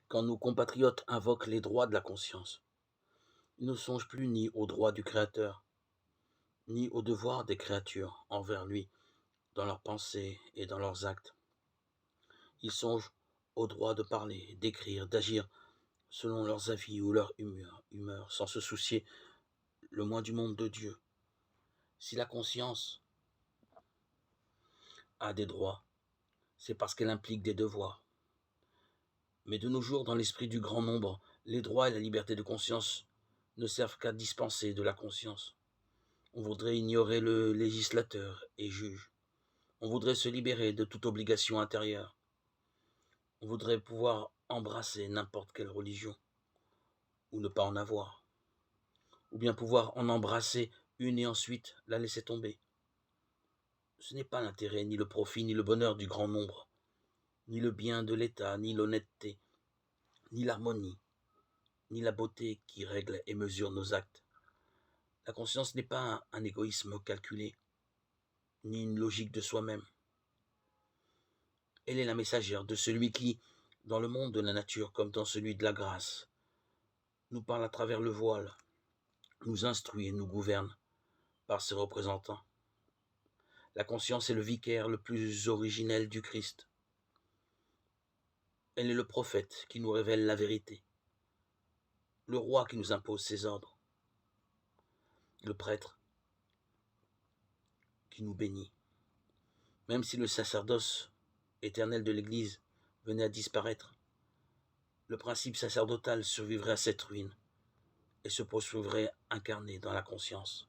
Quand nos compatriotes invoquent les droits de la conscience, ils ne songent plus ni aux droits du Créateur, ni aux devoirs des créatures envers lui, dans leurs pensées et dans leurs actes. Ils songent au droit de parler, d'écrire, d'agir selon leurs avis ou leur humeur, sans se soucier le moins du monde de Dieu. Si la conscience a des droits, c'est parce qu'elle implique des devoirs. Mais de nos jours, dans l'esprit du grand nombre, les droits et la liberté de conscience ne servent qu'à dispenser de la conscience. On voudrait ignorer le législateur et juge. On voudrait se libérer de toute obligation intérieure. On voudrait pouvoir embrasser n'importe quelle religion, ou ne pas en avoir. Ou bien pouvoir en embrasser une et ensuite la laisser tomber. Ce n'est pas l'intérêt, ni le profit, ni le bonheur du grand nombre, ni le bien de l'État, ni l'honnêteté, ni l'harmonie, ni la beauté qui règle et mesure nos actes. La conscience n'est pas un égoïsme calculé, ni une logique de soi-même. Elle est la messagère de celui qui, dans le monde de la nature comme dans celui de la grâce, nous parle à travers le voile, nous instruit et nous gouverne par ses représentants. La conscience est le vicaire le plus originel du Christ. Elle est le prophète qui nous révèle la vérité, le roi qui nous impose ses ordres, le prêtre qui nous bénit. Même si le sacerdoce éternel de l'Église venait à disparaître, le principe sacerdotal survivrait à cette ruine et se poursuivrait incarné dans la conscience.